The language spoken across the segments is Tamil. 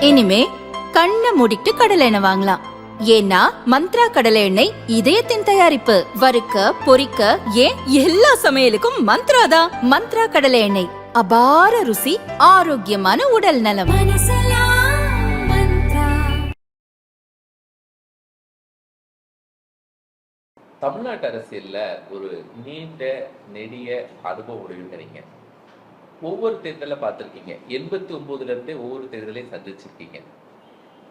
இனிமே கண்ணை மூடிட்டு கடலை எண்ணெய் வாங்கலாம். ஏன்னா மந்த்ரா கடலை எண்ணெய் இதயத்தின் தயாரிப்பு. வறுக்க பொரிக்க ஏன் எல்லா சமையலுக்கும் மந்த்ரா தான். மந்த்ரா கடலை எண்ணெய், அபார ருசி, ஆரோக்கியமான உடல் நலம். தமிழ்நாட்டு அரசியல்ல ஒரு நீண்ட நெடிய அனுபவம் உடையவங்க. ஒவ்வொரு தேர்தலில் பார்த்துருக்கீங்க. 89ல இருந்தே ஒவ்வொரு தேர்தலையும் சந்திச்சிருக்கீங்க.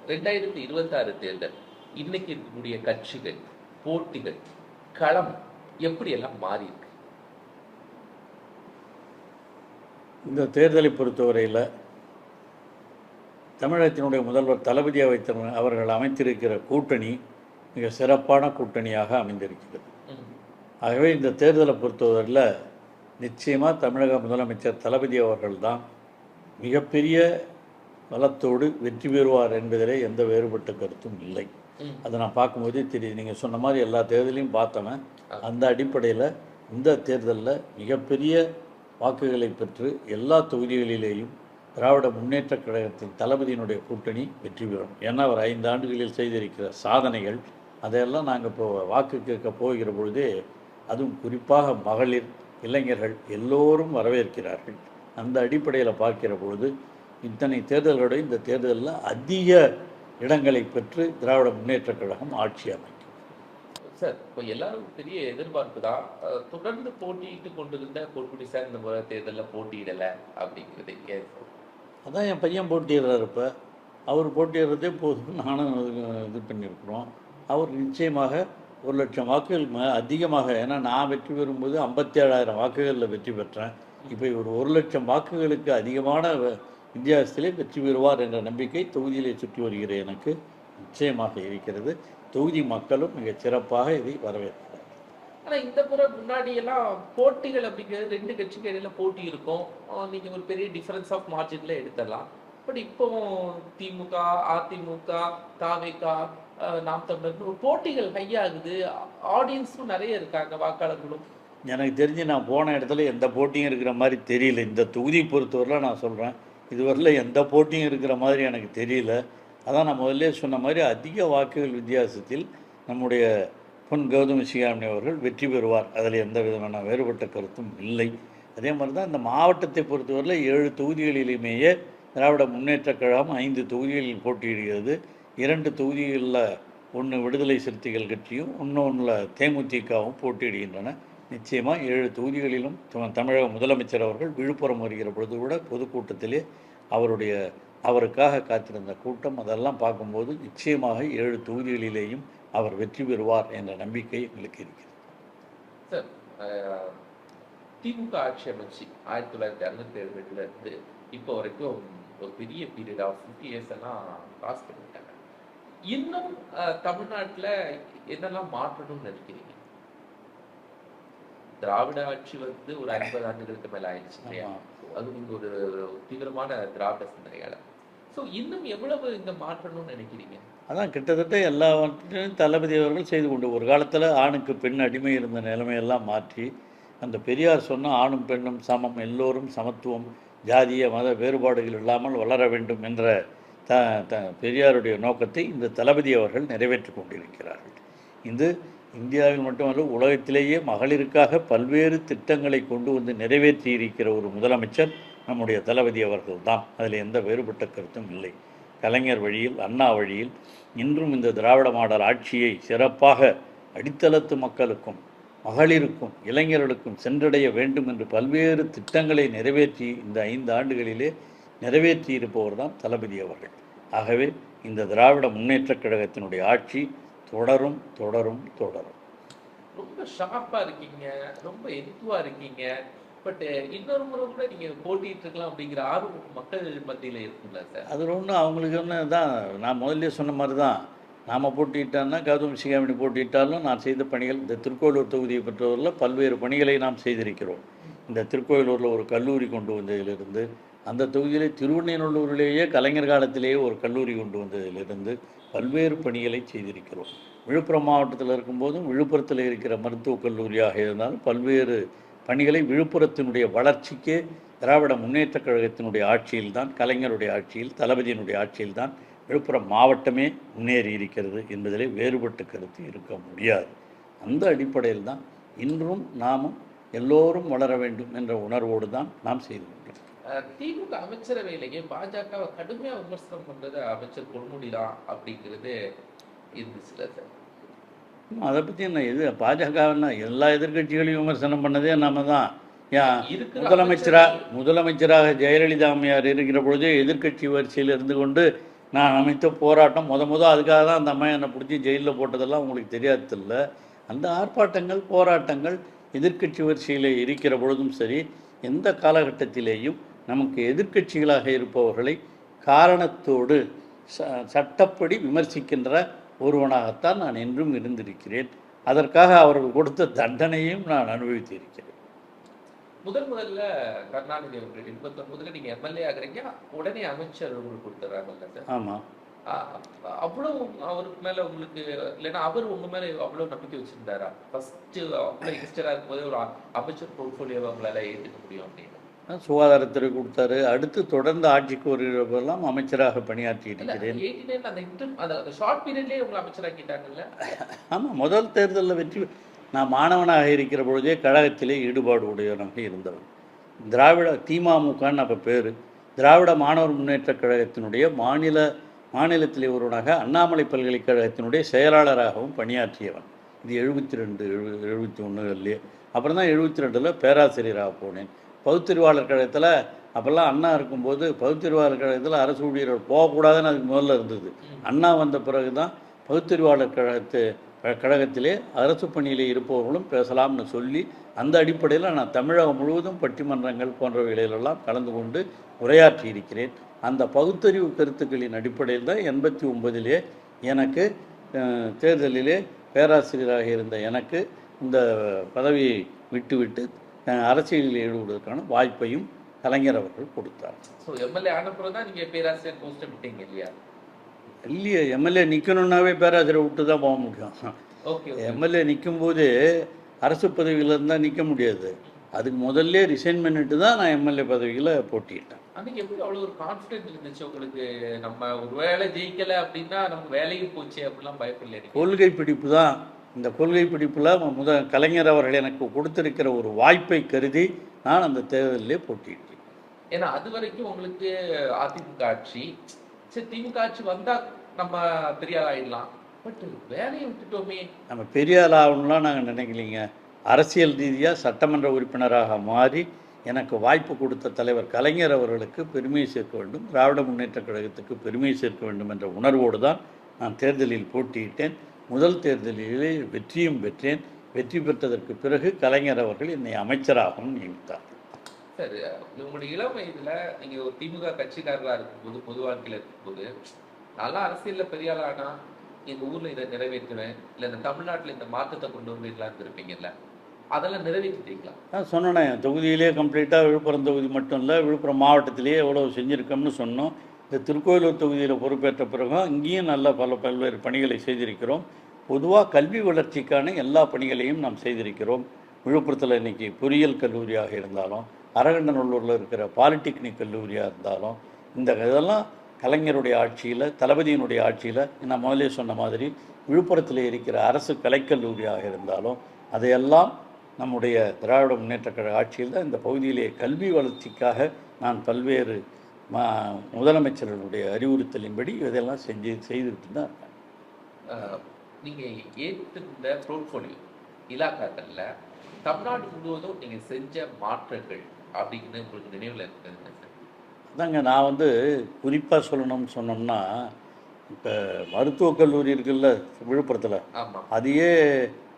2026 தேர்தல், இன்னைக்கு இருக்கக்கூடிய கட்சிகள், போட்டிகள், களம் எப்படியெல்லாம் மாறி இருக்கு? இந்த தேர்தலை பொறுத்தவரையில் தமிழகத்தினுடைய முதல்வர் தளபதி அவர்கள் அமைத்திருக்கிற கூட்டணி மிக சிறப்பான கூட்டணியாக அமைந்திருக்கிறது. ஆகவே இந்த தேர்தலை பொறுத்தவரையில் நிச்சயமாக தமிழக முதலமைச்சர் தளபதி அவர்கள்தான் மிகப்பெரிய பலத்தோடு வெற்றி பெறுவார் என்பதிலே எந்த வேறுபட்ட கருத்தும் இல்லை. அதை நான் பார்க்கும்போதே தெரியுது. நீங்கள் சொன்ன மாதிரி எல்லா தேர்தலையும் பார்த்தவன். அந்த அடிப்படையில் இந்த தேர்தலில் மிகப்பெரிய வாக்குகளை பெற்று எல்லா தொகுதிகளிலேயும் திராவிட முன்னேற்ற கழகத்தின் தளபதியினுடைய கூட்டணி வெற்றி பெறும். ஏன்னா அவர் 5 ஆண்டுகளில் செய்திருக்கிற சாதனைகள் அதையெல்லாம் நாங்கள் இப்போ வாக்கு கேட்க போகிற பொழுதே, அதுவும் குறிப்பாக மகளிர், இளைஞர்கள் எல்லோரும் வரவேற்கிறார்கள். அந்த அடிப்படையில் பார்க்கிற பொழுது இத்தனை தேர்தல்களோட இந்த தேர்தலில் அதிக இடங்களை பெற்று திராவிட முன்னேற்ற கழகம் ஆட்சி அமைக்கும். சார், இப்போ எல்லாரும் பெரிய எதிர்பார்ப்பு தான். தொடர்ந்து போட்டியிட்டு கொண்டிருந்த பொறுப்புடி சார் இந்த முறை தேர்தலில் போட்டியிடலை அப்படிங்கிறது. அதான் என் பையன் போட்டியிடுறாரு. இப்போ அவர் போட்டியிடுறதே போதும், நானும் இது பண்ணியிருக்கிறோம். அவர் நிச்சயமாக 1,00,000 வாக்குகள் அதிகமாக, ஏன்னா நான் வெற்றி பெறும்போது 57,000 வாக்குகளில் வெற்றி பெற்றேன். இப்போ இவர் 1,00,000 வாக்குகளுக்கு அதிகமான வித்தியாசத்திலே வெற்றி பெறுவார் என்ற நம்பிக்கை தொகுதியிலே சுற்றி வருகிற எனக்கு நிச்சயமாக இருக்கிறது. தொகுதி மக்களும் மிக சிறப்பாக இதை வரவேற்கிறார். ஆனால் இந்த முறை முன்னாடியெல்லாம் போட்டிகள் அப்படிங்கிறது 2 கட்சிக்கு இடையில போட்டி இருக்கும். நீங்கள் ஒரு பெரிய டிஃபரன்ஸ் ஆஃப் மார்ஜினில் எடுத்துடலாம். பட் இப்போ திமுக, அதிமுக, தாவேக, நாம் தமிழர் ஒரு போட்டிகள் ஹையாகுது. ஆடியன்ஸும் நிறைய இருக்காங்க, வாக்காளர்களும். எனக்கு தெரிஞ்சு நான் போன இடத்துல எந்த போட்டியும் இருக்கிற மாதிரி தெரியல. இந்த தொகுதி பொறுத்தவரையில் நான் சொல்கிறேன், இதுவரையில் எந்த போட்டியும் இருக்கிற மாதிரி எனக்கு தெரியல. அதான் நான் முதல்ல சொன்ன மாதிரி அதிக வாக்குகள் வித்தியாசத்தில் நம்முடைய பொன் கௌதமி சிகாமணி அவர்கள் வெற்றி பெறுவார். அதில் எந்த விதமான வேறுபட்ட கருத்தும் இல்லை. அதே மாதிரி தான் இந்த மாவட்டத்தை பொறுத்தவரையில் 7 தொகுதிகளிலுமேயே திராவிட முன்னேற்ற கழகம் 5 தொகுதிகளில் போட்டியிடுகிறது. 2 தொகுதிகளில் ஒன்று விடுதலை சிறுத்தைகள் கட்சியும் இன்னொன்றில் தேமுதிகவும் போட்டியிடுகின்றன. நிச்சயமாக 7 தொகுதிகளிலும் தமிழக முதலமைச்சர் அவர்கள் விழுப்புரம் வருகிற பொழுது கூட பொதுக்கூட்டத்திலே அவருக்காக காத்திருந்த கூட்டம், அதெல்லாம் பார்க்கும்போது நிச்சயமாக 7 தொகுதிகளிலேயும் அவர் வெற்றி பெறுவார் என்ற நம்பிக்கை எங்களுக்கு இருக்கிறது. சார், திமுக ஆட்சி அமைச்சு 1967 இப்போ வரைக்கும் ஒரு பெரிய பீரியட் ஆஃப் 50 இயர்ஸ் எல்லாம் கிராஸ் பண்ணிட்டாங்க. இன்னும் தமிழ்நாட்டில் என்னெல்லாம் மாற்றணும்னு நினைக்கிறீங்க? திராவிட ஆட்சி ஒரு 50 ஆண்டுகளுக்கு மேல ஆயிடுச்சு இல்லையா? அது ஒரு தீவிரமான திராவிட சிந்தனையாளர். ஸோ இன்னும் எவ்வளவு இந்த மாற்றணும்னு நினைக்கிறீங்க? அதான் கிட்டத்தட்ட எல்லாவற்றையும் தளபதி அவர்கள் செய்து கொண்டு, ஒரு காலத்தில் ஆணுக்கு பெண் அடிமை இருந்த நிலைமையெல்லாம் மாற்றி, அந்த பெரியார் சொன்ன ஆணும் பெண்ணும் சமம், எல்லோரும் சமத்துவம், ஜாதிய மத வேறுபாடுகள் இல்லாமல் வளர வேண்டும் என்ற பெரியாருடைய நோக்கத்தை இந்த தளபதி அவர்கள் நிறைவேற்றி கொண்டிருக்கிறார்கள். இது இந்தியாவில் மட்டுமல்ல, உலகத்திலேயே மகளிருக்காக பல்வேறு திட்டங்களை கொண்டு வந்து நிறைவேற்றி இருக்கிற ஒரு முதலமைச்சர் நம்முடைய தளபதி அவர்கள் தான். அதில் எந்த வேறுபட்ட கருத்தும் இல்லை. கலைஞர் வழியில், அண்ணா வழியில் இன்றும் இந்த திராவிட மாடல் ஆட்சியை சிறப்பாக அடித்தளத்து மக்களுக்கும் மகளிருக்கும் இளைஞர்களுக்கும் சென்றடைய வேண்டும் என்று பல்வேறு திட்டங்களை நிறைவேற்றி இந்த 5 ஆண்டுகளிலே நிறைவேற்றி இருப்பவர் தான் தளபதி அவர்கள். ஆகவே இந்த திராவிட முன்னேற்ற கழகத்தினுடைய ஆட்சி தொடரும் தொடரும் தொடரும். ரொம்ப ஷார்ப்பா இருக்கீங்க, ரொம்ப எதுவா இருக்கீங்க. பட் இன்னொரு முறை கூட நீங்க போட்டிட்டு இருக்கலாம் அப்படிங்கிற ஆர்வம் மக்கள் மத்தியில இருக்குங்களா சார்? அது ஒன்றும் அவங்களுக்கு ஒன்று தான். நான் முதல்ல சொன்ன மாதிரி தான், நாம் போட்டியிட்டான்னா கௌதமி சிகாமணி போட்டியிட்டாலும் நான் செய்த பணிகள், இந்த திருக்கோயிலூர் தொகுதியை பெற்றவரில் பல்வேறு பணிகளை நாம் செய்திருக்கிறோம். இந்த திருக்கோயிலூரில் ஒரு கல்லூரி கொண்டு வந்ததிலிருந்து, அந்த தொகுதியிலே திருவண்ணூரிலேயே கலைஞர் காலத்திலேயே ஒரு கல்லூரி கொண்டு வந்ததிலிருந்து பல்வேறு பணிகளை செய்திருக்கிறோம். விழுப்புரம் மாவட்டத்தில் இருக்கும்போதும் விழுப்புரத்தில் இருக்கிற மருத்துவக் கல்லூரியாக இருந்தாலும் பல்வேறு பணிகளை விழுப்புரத்தினுடைய வளர்ச்சிக்கு திராவிட முன்னேற்றக் கழகத்தினுடைய ஆட்சியில்தான், கலைஞருடைய ஆட்சியில், தளபதியினுடைய ஆட்சியில்தான் விழுப்புரம் மாவட்டமே முன்னேறி இருக்கிறது என்பதிலே வேறுபட்ட கருத்து இருக்க முடியாது. அந்த அடிப்படையில் தான் இன்றும் நாமும் எல்லோரும் வளர வேண்டும் என்ற உணர்வோடு தான் நாம் செய்து கொண்டோம். திமுக அமைச்சரவையிலேயே பாஜகவை கடுமையா விமர்சனம் பண்றது அமைச்சர் பொன்முடி தான் அப்படிங்கிறது இருந்துச்சுல சார். அதை பற்றி என்ன, இது பாஜகன்னா எல்லா எதிர்க்கட்சிகளையும் விமர்சனம் பண்ணதே நாம தான். முதலமைச்சராக ஜெயலலிதா அம்மையார் இருக்கிற பொழுதே எதிர்க்கட்சி வரிசையில் இருந்து கொண்டு நான் அமைத்த போராட்டம் அதுக்காக தான் அந்த அம்மா என்னை பிடிச்சி ஜெயிலில் போட்டதெல்லாம் உங்களுக்கு தெரியாதில்ல. அந்த ஆர்ப்பாட்டங்கள், போராட்டங்கள் எதிர்க்கட்சி வரிசையில் இருக்கிற பொழுதும் சரி, எந்த காலகட்டத்திலேயும் நமக்கு எதிர்க்கட்சிகளாக இருப்பவர்களை காரணத்தோடு சட்டப்படி விமர்சிக்கின்ற ஒருவனாகத்தான் நான் என்றும் இருந்திருக்கிறேன். அதற்காக அவர்கள் கொடுத்த தண்டனையும் நான் அனுபவித்திருக்கிறேன். முதல்ல கருணாநிதி அவர்கள் 89 நீங்க எம்எல்ஏ ஆகுறீங்க, உடனே அமைச்சர் உங்களுக்கு கொடுத்துறாங்கல்ல சார்? ஆமாம். அவ்வளவு அவருக்கு மேல உங்களுக்கு, இல்லைன்னா அவர் உங்க மேல அவ்வளவு நம்பிக்கை வச்சிருந்தாரா? ஃபர்ஸ்ட் அவ்வளவு யங்ஸ்டரா இருக்கும்போது ஒரு அமைச்சர் போர்ட்ஃபோலியோவை உங்களால ஏற்றுக்க முடியும் அப்படின்னு? சுகாதாரத்துறை கொடுத்தாரு. அடுத்து தொடர்ந்து ஆட்சிக்கு வருகிறவரெல்லாம் அமைச்சராக பணியாற்றி இருக்கிறேன். ஆமாம், முதல் தேர்தலில் வெற்றி. நான் மாணவனாக இருக்கிற பொழுதே கழகத்திலே ஈடுபாடு உடையவனாக இருந்தவன். திமுகன்னு அப்போ பேர், திராவிட மாணவர் முன்னேற்ற கழகத்தினுடைய மாநிலத்திலே ஒருவனாக அண்ணாமலை பல்கலைக்கழகத்தினுடைய செயலாளராகவும் பணியாற்றியவன். இது 72, 71 அப்புறம் தான் 72 பேராசிரியராக போனேன். பகுத்தறிவாளர் கழகத்தில் அப்போல்லாம் அண்ணா இருக்கும்போது பகுத்தறிவாளர் கழகத்தில் அரசு ஊழியர்கள் போகக்கூடாதுன்னு அதுக்கு முதல்ல இருந்தது. அண்ணா வந்த பிறகு தான் பகுத்தறிவாளர் கழகத்திலே அரசு பணியிலே இருப்பவர்களும் பேசலாம்னு சொல்லி, அந்த அடிப்படையில் நான் தமிழகம் முழுவதும் பட்டிமன்றங்கள் போன்றவைகளெல்லாம் கலந்து கொண்டு உரையாற்றி இருக்கிறேன். அந்த பகுத்தறிவு கருத்துக்களின் அடிப்படையில் தான் 89 எனக்கு தேர்தலிலே பேராசிரியராக இருந்த எனக்கு இந்த பதவியை விட்டுவிட்டு அரசியலில் ஈடுபடுவதற்கான வாய்ப்பையும் கலைஞர் அவர்கள் கொடுத்தார். ஸோ எம்எல்ஏ ஆனப்புறம் தான் நீங்கள் பேராசிரியர் போஸ்ட்டை விட்டீங்க இல்லையா? இல்லையே, எம்எல்ஏ நிற்கணுன்னாவே பேராசிரியர் விட்டு தான் போக முடியும். ஓகே, எம்எல்ஏ நிற்கும்போது அரசு பதவியில் இருந்தால் நிற்க முடியாது. அதுக்கு முதல்ல ரிசைன் பண்ணிட்டு தான் நான் எம்எல்ஏ பதவியில் போட்டிட்டேன். அன்றைக்கி எப்படி அவ்வளோ ஒரு கான்ஃபிடென்ட் இருந்துச்சு உங்களுக்கு? நம்ம ஒரு வேலை ஜெயிக்கலை அப்படின்னா நமக்கு வேலையும் போச்சு அப்படிலாம் பயப்படல? கொள்கை பிடிப்பு தான். இந்த கொள்கை பிடிப்பில் கலைஞர் அவர்கள் எனக்கு கொடுத்திருக்கிற ஒரு வாய்ப்பை கருதி நான் அந்த தேர்தலிலே போட்டியிட்டேன். ஏன்னா அது வரைக்கும் உங்களுக்கு அதிமுக ஆட்சி, சரி திமுக ஆட்சி வந்தால் நம்ம பெரிய ஆள் ஆகிடலாம், பட் வேலையை விட்டுட்டோமே. நம்ம பெரிய ஆள் ஆகணும்லாம் நாங்கள் நினைக்கலிங்க. அரசியல் ரீதியாக சட்டமன்ற உறுப்பினராக மாறி எனக்கு வாய்ப்பு கொடுத்த தலைவர் கலைஞர் அவர்களுக்கு பெருமையை சேர்க்க வேண்டும், திராவிட முன்னேற்ற கழகத்துக்கு பெருமையை சேர்க்க வேண்டும் என்ற உணர்வோடு தான் நான் தேர்தலில் போட்டியிட்டேன். முதல் தேர்தலிலே வெற்றியும் பெற்றேன். வெற்றி பெற்றதற்கு பிறகு கலைஞர் அவர்கள் என்னை அமைச்சராகவும் நியமித்தார். சரி, உங்களுடைய இளம் வயதில் நீங்கள் ஒரு திமுக கட்சிக்காரராக இருக்கும்போது, பொது வாழ்க்கையில் இருக்கும்போது, நல்லா அரசியலில் பெரிய ஆளானா எங்கள் ஊரில் இதை நிறைவேற்றுவேன், இல்லை இந்த தமிழ்நாட்டில் இந்த மாற்றத்தை கொண்டு வருவீங்களான்னு இருப்பீங்கல்ல, அதெல்லாம் நிறைவேற்றிட்டீங்களா? நான் சொன்னேன், தொகுதியிலே கம்ப்ளீட்டாக விழுப்புரம் தொகுதி மட்டும் இல்லை, விழுப்புரம் மாவட்டத்திலேயே எவ்வளோ செஞ்சுருக்கோம்னு சொன்னோம். இந்த திருக்கோயிலூர் தொகுதியில் பொறுப்பேற்ற பிறகும் இங்கேயும் நல்ல பல்வேறு பணிகளை செய்திருக்கிறோம். பொதுவாக கல்வி வளர்ச்சிக்கான எல்லா பணிகளையும் நாம் செய்திருக்கிறோம். விழுப்புரத்தில் இன்றைக்கி பொறியியல் கல்லூரியாக இருந்தாலும், அரகண்டநல்லூரில் இருக்கிற பாலிடெக்னிக் கல்லூரியாக இருந்தாலும், இதெல்லாம் கலைஞருடைய ஆட்சியில், தளபதியினுடைய ஆட்சியில், நான் முதலே சொன்ன மாதிரி விழுப்புரத்தில் இருக்கிற அரசு கலைக்கல்லூரியாக இருந்தாலும், அதையெல்லாம் நம்முடைய திராவிட முன்னேற்ற கழக ஆட்சியில் தான் இந்த பகுதியிலே கல்வி வளர்ச்சிக்காக நான் பல்வேறு முதலமைச்சர்களுடைய அறிவுறுத்தலின்படி இதெல்லாம் செய்துக்கிட்டு தான் இருக்கேன். நீங்கள் ஏற்றிருந்த போர்ட்ஃபோலியோ இலாக்காக்களில் தமிழ்நாடு முழுவதும் நீங்கள் செஞ்ச மாற்றங்கள் அப்படிங்கிறது உங்களுக்கு நினைவில் இருக்கிறது? அதாங்க, நான் குறிப்பாக சொல்லணும்னு சொன்னோம்னா, இப்போ மருத்துவக் கல்லூரி இருக்குல்ல விழுப்புரத்தில், அதையே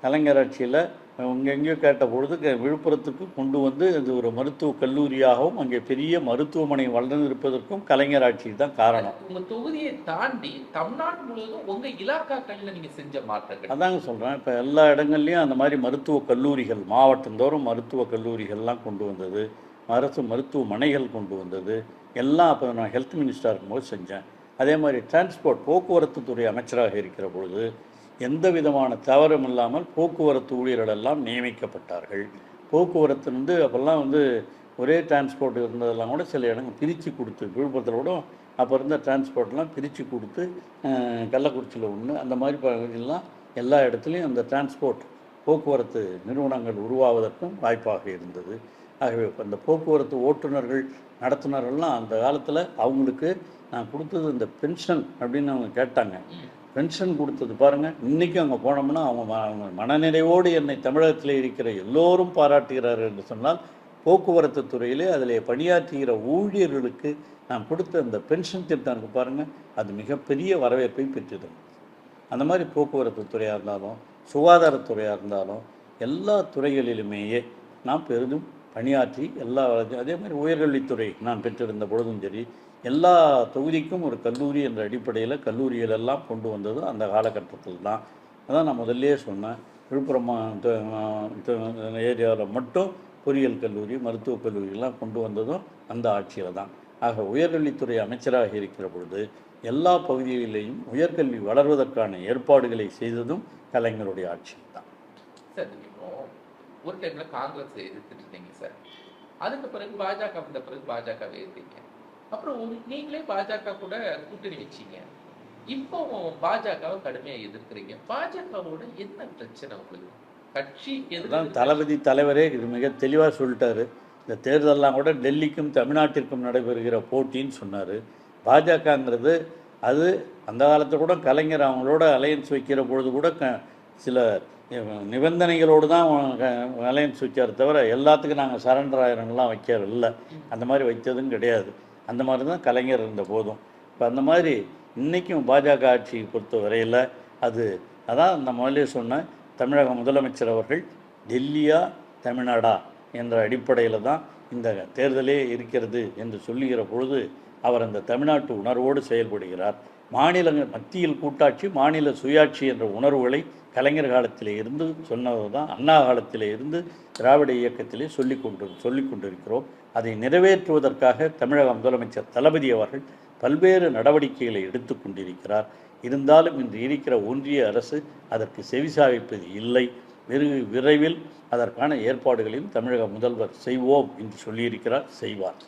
கலைஞர் ஆட்சியில் எங்கெங்கேயோ கேட்ட பொழுது விழுப்புரத்துக்கு கொண்டு வந்து அது ஒரு மருத்துவக் கல்லூரியாகவும் அங்கே பெரிய மருத்துவமனை வளர்ந்திருப்பதற்கும் கலைஞர் ஆட்சி தான் காரணம். உங்கள் தொகுதியை தாண்டி தமிழ்நாடு முழுவதும் உங்கள் இலாக்காக்களில் நீங்கள் செஞ்ச மாற்றங்கள் அதாங்க சொல்கிறேன். இப்போ எல்லா இடங்கள்லையும் அந்த மாதிரி மருத்துவக் கல்லூரிகள், மாவட்டந்தோறும் மருத்துவக் கல்லூரிகள்லாம் கொண்டு வந்தது, அரசு மருத்துவமனைகள் கொண்டு வந்தது, எல்லாம் அப்போ நான் ஹெல்த் மினிஸ்டராக இருக்கும்போது செஞ்சேன். அதே மாதிரி டிரான்ஸ்போர்ட், போக்குவரத்து துறை அமைச்சராக இருக்கிற பொழுது எந்த விதமான தவறும் இல்லாமல் போக்குவரத்து ஊழியர்கள் எல்லாம் நியமிக்கப்பட்டார்கள். போக்குவரத்து வந்து அப்போல்லாம் வந்து ஒரே டிரான்ஸ்போர்ட் இருந்ததெல்லாம் கூட சில இடங்கள் பிரித்து கொடுத்து, விழுப்புரத்தில் கூட அப்போ இருந்த டிரான்ஸ்போர்ட்லாம் பிரித்து கொடுத்து, கள்ளக்குறிச்சியில் ஒன்று, அந்த மாதிரி பகுதியெல்லாம் எல்லா இடத்துலையும் அந்த டிரான்ஸ்போர்ட் போக்குவரத்து நிறுவனங்கள் உருவாவதற்கும் வாய்ப்பாக இருந்தது. ஆகவே அந்த போக்குவரத்து ஓட்டுநர்கள் நடத்துனர்கள்லாம் அந்த காலத்தில் அவங்களுக்கு நான் கொடுத்தது இந்த பென்ஷன் அப்படின்னு அவங்க கேட்டாங்க. பென்ஷன் கொடுத்தது பாருங்கள், இன்றைக்கும் அங்கே போனோம்னா அவங்க மனநிறைவோடு என்னை தமிழகத்தில் இருக்கிற எல்லோரும் பாராட்டுகிறார்கள் என்று சொன்னால், போக்குவரத்து துறையிலே அதில் பணியாற்றுகிற ஊழியர்களுக்கு நான் கொடுத்த அந்த பென்ஷன் திட்டம் இருக்குது பாருங்கள், அது மிகப்பெரிய வரவேற்பை பெற்றிருந்தது. அந்த மாதிரி போக்குவரத்து துறையாக இருந்தாலும் சுகாதாரத்துறையாக இருந்தாலும் எல்லா துறைகளிலுமேயே நான் பெரிதும் பணியாற்றி எல்லா அதே மாதிரி உயர்கல்வித்துறை நான் பெற்றிருந்த பொழுதும் சரி, எல்லா தொகுதிக்கும் ஒரு கல்லூரி என்ற அடிப்படையில் கல்லூரிகளெல்லாம் கொண்டு வந்ததும் அந்த காலகட்டத்தில் தான். அதான் நான் முதல்லே சொன்னேன், விழுப்புரம் ஏரியாவில் மட்டும் பொறியியல் கல்லூரி, மருத்துவக் கல்லூரியெல்லாம் கொண்டு வந்ததும் அந்த ஆட்சியில் தான். ஆக உயர்கல்வித்துறை அமைச்சராக இருக்கிற பொழுது எல்லா பகுதிகளிலேயும் உயர்கல்வி வளர்வதற்கான ஏற்பாடுகளை செய்ததும் கலைஞருடைய ஆட்சியில் தான். சார் இப்போ ஒரு டைம்ல காங்கிரஸ் எதிர்த்துட்டு இருந்தீங்க சார், அதுக்கு பிறகு பாஜக வந்த பிறகு பாஜகவை எதிர்த்தீங்க, அப்புறம் நீங்களே பாஜக கூட கூட்டணி வச்சீங்க, இப்போ பாஜகவை கடுமையா எதிர்க்கிறீங்க. பாஜகவோட என்ன பிரச்சனை உங்களுக்கு? கட்சி எதிர்தான் தளபதி தலைவரே இது மிக தெளிவாக சொல்லிட்டாரு. இந்த தேர்தலெல்லாம் கூட டெல்லிக்கும் தமிழ்நாட்டிற்கும் நடைபெறுகிற போட்டின்னு சொன்னார். பாஜகங்கிறது அது அந்த காலத்தில் கூட கலைஞர் அவங்களோட அலையன்ஸ் வைக்கிற பொழுது கூட சில நிபந்தனைகளோடு தான் அலையன்ஸ் வச்சார் தவிர எல்லாத்துக்கும் நாங்கள் சரண்டர் ஆயிரம்லாம் வைக்கிறதில்ல, அந்த மாதிரி வைத்ததும் கிடையாது. அந்த மாதிரி தான் கலைஞர் இருந்த போதும். இப்போ அந்த மாதிரி இன்றைக்கும் பாஜக ஆட்சியை பொறுத்த வரையில் அதான் அந்த முதலே சொன்ன தமிழக முதலமைச்சர் அவர்கள் டெல்லியா தமிழ்நாடா என்ற அடிப்படையில் தான் இந்த தேர்தலே இருக்கிறது என்று சொல்லுகிற பொழுது அவர் அந்த தமிழ்நாட்டு உணர்வோடு செயல்படுகிறார். மத்தியில் கூட்டாட்சி, மாநில சுயாட்சி என்ற உணர்வுகளை கலைஞர் காலத்திலே இருந்து சொன்னது தான் அண்ணா காலத்திலே இருந்து திராவிட இயக்கத்திலே சொல்லிக் கொண்டிருக்கிறோம். அதை நிறைவேற்றுவதற்காக தமிழக முதலமைச்சர் தளபதி அவர்கள் பல்வேறு நடவடிக்கைகளை எடுத்து கொண்டிருக்கிறார். இருந்தாலும் இன்று இருக்கிற ஒன்றிய அரசு அதற்கு செவிசாய்ப்பது இல்லை. விரைவில் அதற்கான ஏற்பாடுகளையும் தமிழக முதல்வர் செய்வோம் என்று சொல்லியிருக்கிறார், செய்வார்.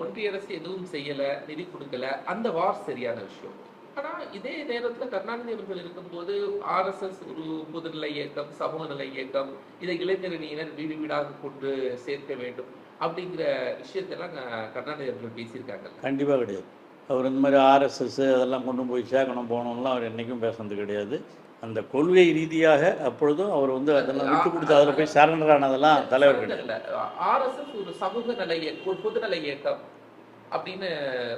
ஒன்றிய அரசு எதுவும் செய்யல, நிதி கொடுக்கல, அந்த வார் சரியான விஷயம். ஆனா இதே நேரத்துல கருணாநிதி அவர்கள் இருக்கும்போது RSS ஒரு பொதுநிலை இயக்கம், சமூக நிலை இயக்கம், இதை இளைஞரணியினர் வீடு வீடாக கொண்டு சேர்க்க வேண்டும் அப்படிங்கிற விஷயத்தெல்லாம் கருணாநிதி அவர்கள் பேசியிருக்காங்க. கண்டிப்பா கிடையாது. அவர் இந்த மாதிரி RSS அதெல்லாம் கொண்டு போய் சேர்க்கணும் போகணும்லாம் அவர் என்றைக்கும் பேசுறது கிடையாது. அந்த கொள்கை ரீதியாக அப்பொழுதும் அவர் அதெல்லாம் விட்டு கொடுத்து அதில் போய் சரண்டர் ஆனதெல்லாம் தலைவர் கிடையாது. RSS ஒரு சமூக நிலை ஒரு பொதுநிலை இயக்கம் அப்படின்னு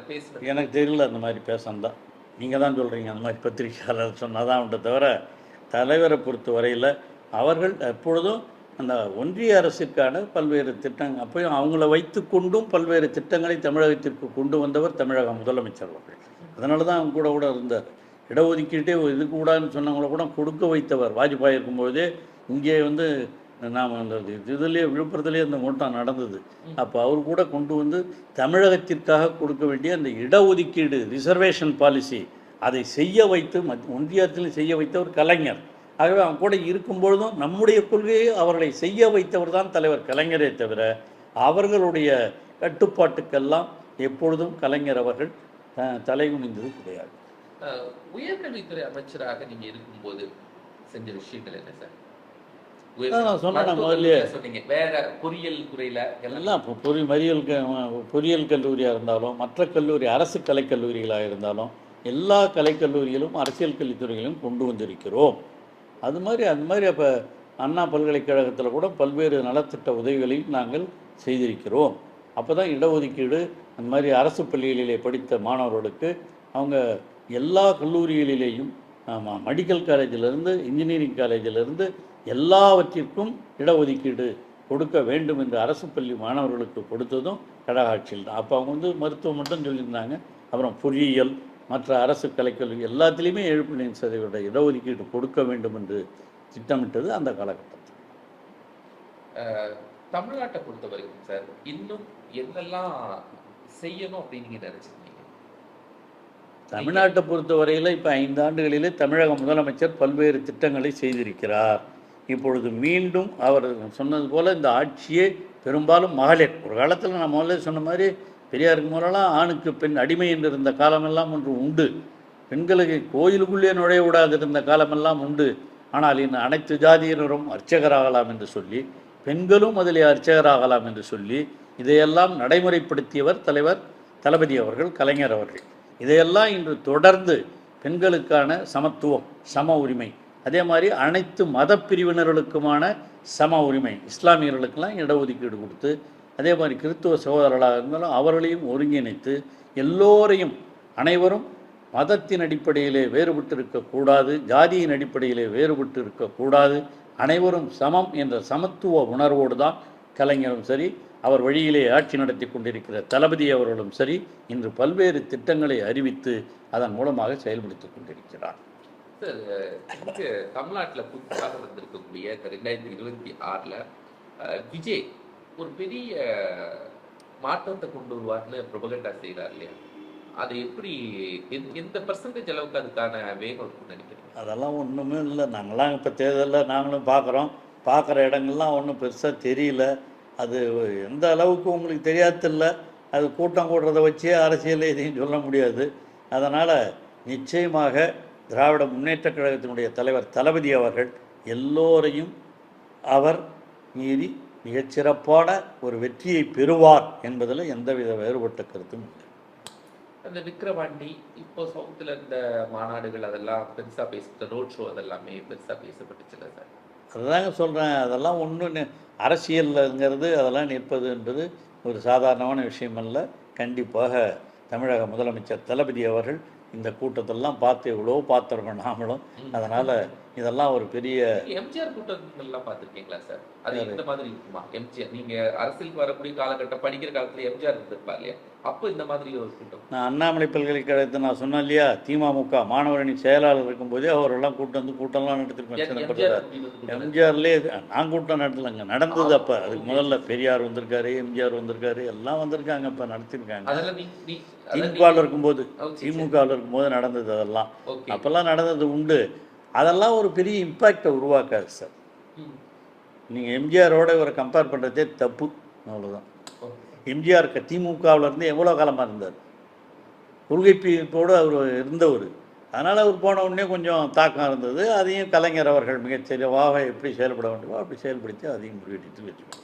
பேசுறது எனக்கு தெரியல. அந்த மாதிரி பேசந்தான் நீங்கள் தான் சொல்கிறீங்க. அந்த மாதிரி பத்திரிகையாளர் சொன்னதான் உண்டை தவிர தலைவரை பொறுத்த வரையில் அவர்கள் எப்பொழுதும் அந்த ஒன்றிய அரசிற்கான பல்வேறு திட்டங்கள் அப்போயும் அவங்கள வைத்து கொண்டும் பல்வேறு திட்டங்களை தமிழகத்திற்கு கொண்டு வந்தவர் தமிழக முதலமைச்சர் அவர்கள். அதனால தான் அவங்க கூட இருந்தார். இடஒதுக்கீட்டே இது கூடாதுன்னு சொன்னவங்கள கூட கொடுக்க வைத்தவர். வாஜ்பாய் இருக்கும்போதே இங்கே நாம் அந்த இதுலேயே விழுப்புரத்துலேயே அந்த கூட்டம் நடந்தது. அப்போ அவர் கூட கொண்டு தமிழகத்திற்காக கொடுக்க வேண்டிய அந்த இடஒதுக்கீடு ரிசர்வேஷன் பாலிசி அதை செய்ய வைத்து ஒன்றியத்தில் செய்ய வைத்தவர் கலைஞர். ஆகவே அவங்க கூட இருக்கும்பொழுதும் நம்முடைய கொள்கையை அவர்களை செய்ய வைத்தவர் தான் தலைவர் கலைஞரே தவிர அவர்களுடைய கட்டுப்பாட்டுக்கெல்லாம் எப்பொழுதும் கலைஞர் அவர்கள் தலைகுனிந்தது கிடையாது. உயர்கல்வித்துறை அமைச்சராக நீங்க இருக்கும்போது செஞ்ச விஷயங்கள் என்ன சார்? வேற பொறியியல் துறையில எல்லாம் பொறியியல் கல்லூரியாக இருந்தாலும் மற்ற கல்லூரி அரசு கலைக்கல்லூரிகளாக இருந்தாலும் எல்லா கலைக்கல்லூரிகளும் அரசியல் கல்வித்துறைகளையும் கொண்டு வந்திருக்கிறோம். அது மாதிரி அப்போ அண்ணா பல்கலைக்கழகத்தில் கூட பல்வேறு நலத்திட்ட உதவிகளையும் நாங்கள் செய்திருக்கிறோம். அப்போ தான் இடஒதுக்கீடு அந்த மாதிரி அரசு பள்ளிகளிலே படித்த மாணவர்களுக்கு அவங்க எல்லா கல்லூரிகளிலேயும் மெடிக்கல் காலேஜிலிருந்து இன்ஜினியரிங் காலேஜிலிருந்து எல்லாவற்றிற்கும் இடஒதுக்கீடு கொடுக்க வேண்டும் என்று அரசு பள்ளி மாணவர்களுக்கு கொடுத்ததும் கழக ஆட்சியில் தான். அப்போ அவங்க மருத்துவம் மட்டும் சொல்லியிருந்தாங்க. அப்புறம் பொறியியல் மற்ற அரசு கலைக்கல்வி எல்லாத்துலேயுமே 75% இடஒதுக்கீடு கொடுக்க வேண்டும் என்று திட்டமிட்டது அந்த காலகட்டத்தில். தமிழ்நாட்டை பொறுத்த வரைக்கும் சார் இன்னும் என்னெல்லாம் செய்யணும் அப்படின்னு நீங்கள் நினைச்சிருக்கீங்க? தமிழ்நாட்டை பொறுத்த வரையில் இப்போ 5 ஆண்டுகளிலே தமிழக முதலமைச்சர் பல்வேறு திட்டங்களை செய்திருக்கிறார். இப்பொழுது மீண்டும் அவர் சொன்னது போல் இந்த ஆட்சியே பெரும்பாலும் மகளிர். ஒரு காலத்தில் நான் முதல்ல சொன்ன மாதிரி பெரியாருக்கு முதலெல்லாம் ஆணுக்கு பெண் அடிமை என்று இருந்த காலமெல்லாம் ஒன்று உண்டு. பெண்களுக்கு கோயிலுக்குள்ளே நுழைய விடாது இருந்த காலமெல்லாம் உண்டு. ஆனால் இன்னும் அனைத்து ஜாதியினரும் அர்ச்சகராகலாம் என்று சொல்லி, பெண்களும் அதிலே அர்ச்சகராகலாம் என்று சொல்லி இதையெல்லாம் நடைமுறைப்படுத்தியவர் தலைவர் தளபதி அவர்கள், கலைஞர் அவர்கள். இதையெல்லாம் இன்று தொடர்ந்து பெண்களுக்கான சமத்துவம், சம உரிமை, அதே மாதிரி அனைத்து மத பிரிவினர்களுக்குமான சம உரிமை, இஸ்லாமியர்களுக்கெல்லாம் இடஒதுக்கீடு கொடுத்து, அதே மாதிரி கிறிஸ்துவ சகோதரர்களாக இருந்தாலும் அவர்களையும் ஒருங்கிணைத்து எல்லோரையும், அனைவரும் மதத்தின் அடிப்படையிலே வேறுபட்டு இருக்கக்கூடாது, ஜாதியின் அடிப்படையிலே வேறுபட்டு இருக்கக்கூடாது, அனைவரும் சமம் என்ற சமத்துவ உணர்வோடு தான் கலைஞரும் சரி, அவர் வழியிலே ஆட்சி நடத்தி கொண்டிருக்கிற தளபதி அவர்களும் சரி இன்று பல்வேறு திட்டங்களை அறிவித்து அதன் மூலமாக செயல்படுத்திக் கொண்டிருக்கிறார். சார், இங்கே தமிழ்நாட்டில் புதுசாக வந்திருக்கக்கூடிய இந்த 2026 விஜய் ஒரு பெரிய மாற்றத்தை கொண்டு வருவார்னு ப்ரொபகண்டா செய்கிறார் இல்லையா? அது எப்படி, எந்த பர்சன்டேஜ் அளவுக்கு அதுக்கான வேகம் இருக்குன்னு நினைக்கிறீங்க? அதெல்லாம் ஒன்றுமே இல்லை. நாங்களாம் இப்போ தேர்தலில் நாங்களும் பார்க்குற இடங்கள்லாம் ஒன்றும் பெருசாக தெரியல. அது எந்த அளவுக்கு உங்களுக்கு தெரியாதில்ல. அது கூட்டம் கூடுறதை வச்சே அரசியல் எதையும் சொல்ல முடியாது. அதனால் நிச்சயமாக திராவிட முன்னேற்றக் கழகத்தினுடைய தலைவர் தளபதி அவர்கள் எல்லோரையும் அவர் மீறி மிகச்சிறப்பான ஒரு வெற்றியை பெறுவார் என்பதில் எந்தவித வேறுபட்ட கருத்தும் இல்லை. அந்த விக்கிரவாண்டி இப்போ சவுத்தில் இருந்த மாநாடுகள் அதெல்லாம் பெருசாக பேச, ரோட் ஷோ அதெல்லாமே பெருசாக பேசப்பட்டுச்சுல சார்? அதுதாங்க சொல்கிறேன். அதெல்லாம் ஒன்று அரசியல்ங்கிறது அதெல்லாம் நிற்பது என்பது ஒரு சாதாரணமான விஷயம் அல்ல. கண்டிப்பாக தமிழக முதலமைச்சர் தளபதி அவர்கள் இந்த கூட்டத்தெல்லாம் பார்த்து எவ்வளோ பார்த்துருக்கோம் நாமளும். அதனால் இதெல்லாம் ஒரு பெரிய எம்ஜிஆர் கூட்டங்கள்லாம் பார்த்துருக்கீங்களா சார்? அது இந்த மாதிரி இருக்குமா? எம்ஜிஆர் நீங்கள் அரசியலுக்கு வரக்கூடிய காலகட்டம் படிக்கிற காலத்தில் எம்ஜிஆர் இருந்திருப்பா இல்லையா? அப்போ இந்த மாதிரி ஒரு கூட்டம் நான் அண்ணாமலை பல்கலைக்கழகத்தை நான் சொன்னேன் இல்லையா, திமுக மாணவரணி செயலாளர் இருக்கும்போதே அவரெல்லாம் கூட்டம்லாம் நடத்திருக்கோம். எம்ஜிஆர்லேயே நான் கூட்டம் நடத்தலைங்க, நடந்தது. அப்போ அதுக்கு முதல்ல பெரியார் வந்திருக்காரு, எம்ஜிஆர் வந்திருக்காரு, எல்லாம் வந்திருக்காங்க, இப்போ நடத்திருக்காங்க. திமுகவில் இருக்கும்போது நடந்தது அதெல்லாம். அப்போல்லாம் நடந்தது உண்டு. அதெல்லாம் ஒரு பெரிய இம்பேக்டை உருவாக்காது சார். நீங்கள் எம்ஜிஆரோட இவரை கம்பேர் பண்ணுறதே தப்பு. அவ்வளோதான். எம்ஜிஆர் திமுகவிலேருந்து எவ்வளோ காலமாக இருந்தார், கொள்கை பிரிப்போடு அவர் இருந்தவர். அதனால் அவர் போன உடனே கொஞ்சம் தாக்கம் இருந்தது. அதையும் கலைஞர் அவர்கள் மிகச்சரியாக எப்படி செயல்பட வேண்டுமோ அப்படி செயல்படுத்தி அதையும் முறியடித்து வச்சுக்கணும்.